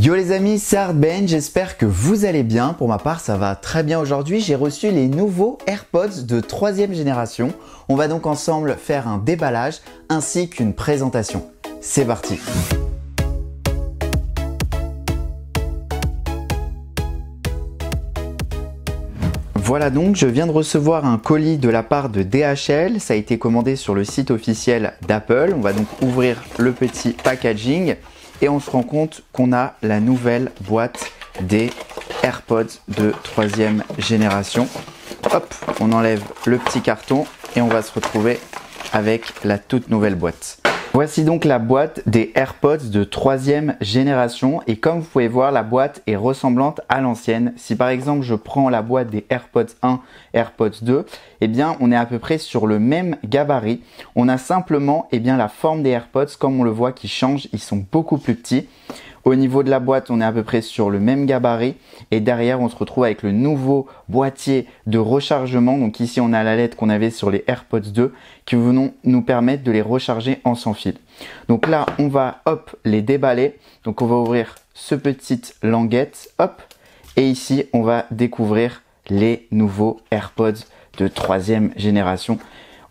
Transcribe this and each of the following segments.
Yo les amis, c'est Hardben, j'espère que vous allez bien. Pour ma part, ça va très bien aujourd'hui. J'ai reçu les nouveaux AirPods de 3e génération. On va donc ensemble faire un déballage ainsi qu'une présentation. C'est parti! Voilà donc, je viens de recevoir un colis de la part de DHL. Ça a été commandé sur le site officiel d'Apple. On va donc ouvrir le petit packaging. Et on se rend compte qu'on a la nouvelle boîte des AirPods de 3e génération. Hop, on enlève le petit carton et on va se retrouver avec la toute nouvelle boîte. Voici donc la boîte des AirPods de 3e génération et comme vous pouvez voir, la boîte est ressemblante à l'ancienne. Si par exemple je prends la boîte des AirPods 1, AirPods 2, eh bien on est à peu près sur le même gabarit. On a simplement la forme des AirPods comme on le voit qui change, ils sont beaucoup plus petits. Au niveau de la boîte, on est à peu près sur le même gabarit et derrière, on se retrouve avec le nouveau boîtier de rechargement. Donc ici, on a la LED qu'on avait sur les AirPods 2 qui vont nous permettre de les recharger en sans fil. Donc là, on va les déballer. Donc on va ouvrir ce petite languette, et ici, on va découvrir les nouveaux AirPods de 3e génération.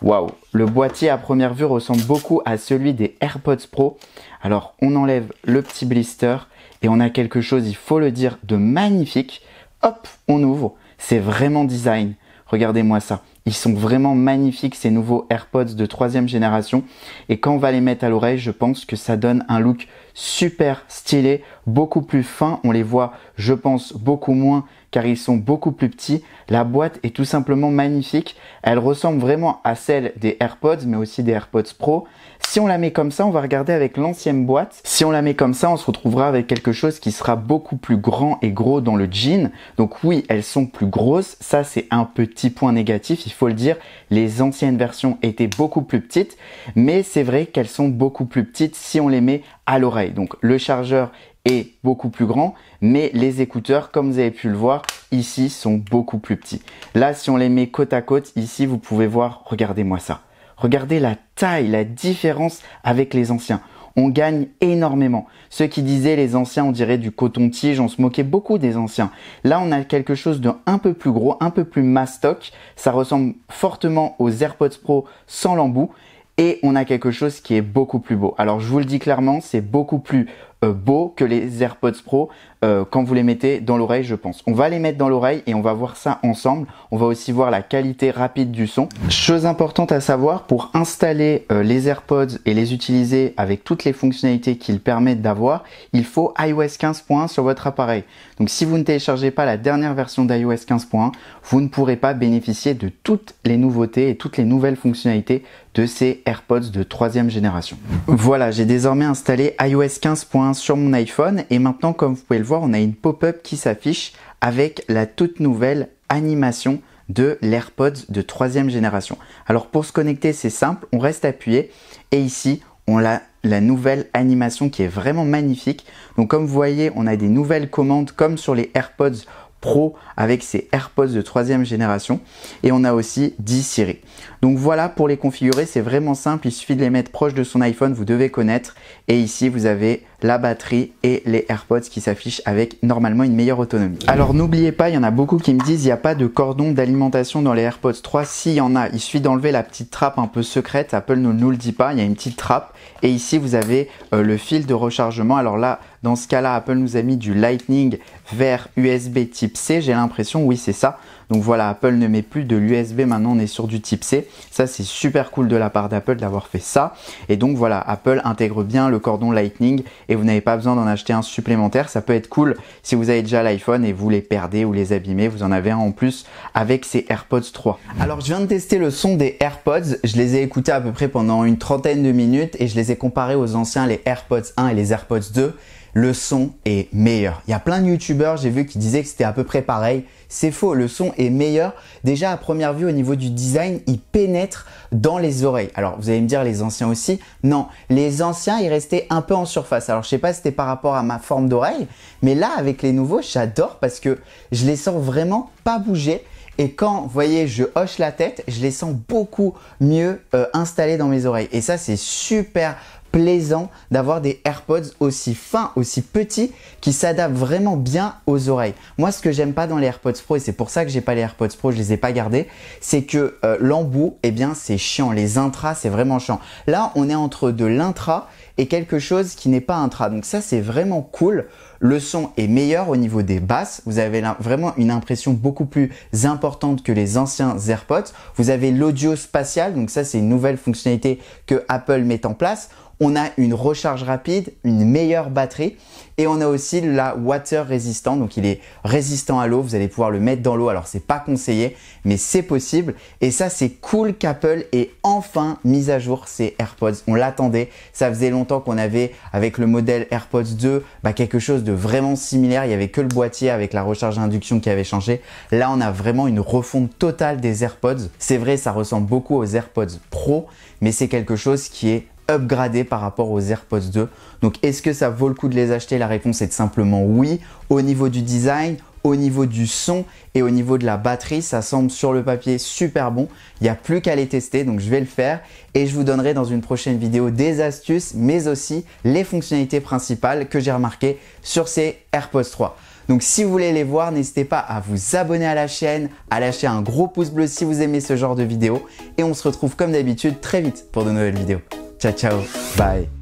Waouh, le boîtier à première vue ressemble beaucoup à celui des AirPods Pro. Alors on enlève le petit blister et on a quelque chose, il faut le dire, de magnifique. Hop, on ouvre, c'est vraiment design. Regardez-moi ça, ils sont vraiment magnifiques ces nouveaux AirPods de 3e génération. Et quand on va les mettre à l'oreille, je pense que ça donne un look super stylé, beaucoup plus fin. On les voit, je pense, beaucoup moins car ils sont beaucoup plus petits. La boîte est tout simplement magnifique. Elle ressemble vraiment à celle des AirPods, mais aussi des AirPods Pro. Si on la met comme ça, on va regarder avec l'ancienne boîte. Si on la met comme ça, on se retrouvera avec quelque chose qui sera beaucoup plus grand et gros dans le jean. Donc oui, elles sont plus grosses. Ça, c'est un petit point négatif, il faut le dire. Les anciennes versions étaient beaucoup plus petites, mais c'est vrai qu'elles sont beaucoup plus petites si on les met à l'oreille. Donc le chargeur est beaucoup plus grand, mais les écouteurs, comme vous avez pu le voir, ici sont beaucoup plus petits. Là, si on les met côte à côte, ici, vous pouvez voir, regardez-moi ça. Regardez la taille, la différence avec les anciens. On gagne énormément. Ceux qui disaient les anciens, on dirait du coton-tige, on se moquait beaucoup des anciens. Là, on a quelque chose d'un peu plus gros, un peu plus mastoc. Ça ressemble fortement aux AirPods Pro sans l'embout. Et on a quelque chose qui est beaucoup plus beau. Alors, je vous le dis clairement, c'est beaucoup plus beau que les AirPods Pro quand vous les mettez dans l'oreille, je pense. On va les mettre dans l'oreille et on va voir ça ensemble. On va aussi voir la qualité rapide du son. Chose importante à savoir, pour installer les AirPods et les utiliser avec toutes les fonctionnalités qu'ils permettent d'avoir, il faut iOS 15.1 sur votre appareil. Donc si vous ne téléchargez pas la dernière version d'iOS 15.1, vous ne pourrez pas bénéficier de toutes les nouveautés et toutes les nouvelles fonctionnalités de ces AirPods de 3e génération. Voilà, j'ai désormais installé iOS 15.1 sur mon iPhone et maintenant, comme vous pouvez le voir, on a une pop-up qui s'affiche avec la toute nouvelle animation de l'AirPods de 3e génération. Alors pour se connecter, c'est simple, on reste appuyé et ici, on a la nouvelle animation qui est vraiment magnifique. Donc comme vous voyez, on a des nouvelles commandes comme sur les AirPods Pro avec ces AirPods de 3e génération et on a aussi 10 Siri. Donc voilà, pour les configurer, c'est vraiment simple, il suffit de les mettre proche de son iPhone, vous devez connaître, et ici vous avez la batterie et les AirPods qui s'affichent avec normalement une meilleure autonomie. Alors n'oubliez pas, il y en a beaucoup qui me disent il n'y a pas de cordon d'alimentation dans les AirPods 3. Si, il y en a, il suffit d'enlever la petite trappe un peu secrète, Apple ne nous le dit pas, il y a une petite trappe et ici vous avez le fil de rechargement. Alors là, dans ce cas-là, Apple nous a mis du Lightning vers USB type C, j'ai l'impression, oui c'est ça. Donc voilà, Apple ne met plus de l'USB, maintenant on est sur du type C. Ça c'est super cool de la part d'Apple d'avoir fait ça. Et donc voilà, Apple intègre bien le cordon Lightning et vous n'avez pas besoin d'en acheter un supplémentaire. Ça peut être cool si vous avez déjà l'iPhone et vous les perdez ou les abîmez. Vous en avez un en plus avec ces AirPods 3. Alors je viens de tester le son des AirPods. Je les ai écoutés à peu près pendant une trentaine de minutes et je les ai comparés aux anciens, les AirPods 1 et les AirPods 2. Le son est meilleur. Il y a plein de youtubeurs, j'ai vu, qui disaient que c'était à peu près pareil. C'est faux, le son est meilleur. Déjà à première vue, au niveau du design, il pénètre dans les oreilles. Alors vous allez me dire les anciens aussi. Non, les anciens, ils restaient un peu en surface. Alors je sais pas si c'était par rapport à ma forme d'oreille, mais là avec les nouveaux, j'adore parce que je les sens vraiment pas bouger. Et quand, vous voyez, je hoche la tête, je les sens beaucoup mieux installés dans mes oreilles. Et ça, c'est super plaisant d'avoir des AirPods aussi fins, aussi petits, qui s'adaptent vraiment bien aux oreilles. Moi, ce que j'aime pas dans les AirPods Pro, et c'est pour ça que j'ai pas les AirPods Pro, je les ai pas gardés, c'est que l'embout, eh bien, c'est chiant. Les intras, c'est vraiment chiant. Là, on est entre de l'intra et quelque chose qui n'est pas intra. Donc ça, c'est vraiment cool. Le son est meilleur au niveau des basses. Vous avez vraiment une impression beaucoup plus importante que les anciens AirPods. Vous avez l'audio spatial. Donc ça, c'est une nouvelle fonctionnalité que Apple met en place. On a une recharge rapide, une meilleure batterie et on a aussi la water résistant. Donc il est résistant à l'eau. Vous allez pouvoir le mettre dans l'eau. Alors c'est pas conseillé, mais c'est possible. Et ça, c'est cool qu'Apple ait enfin mis à jour ces AirPods. On l'attendait. Ça faisait longtemps qu'on avait avec le modèle AirPods 2 quelque chose de vraiment similaire. Il n'y avait que le boîtier avec la recharge à induction qui avait changé. Là, on a vraiment une refonte totale des AirPods. C'est vrai, ça ressemble beaucoup aux AirPods Pro, mais c'est quelque chose qui est upgradé par rapport aux AirPods 2. Donc, est-ce que ça vaut le coup de les acheter? La réponse est simplement oui. Au niveau du design, au niveau du son et au niveau de la batterie, ça semble sur le papier super bon. Il n'y a plus qu'à les tester, donc je vais le faire et je vous donnerai dans une prochaine vidéo des astuces, mais aussi les fonctionnalités principales que j'ai remarquées sur ces AirPods 3. Donc si vous voulez les voir, n'hésitez pas à vous abonner à la chaîne, à lâcher un gros pouce bleu si vous aimez ce genre de vidéo et on se retrouve comme d'habitude très vite pour de nouvelles vidéos. Ciao, ciao, bye.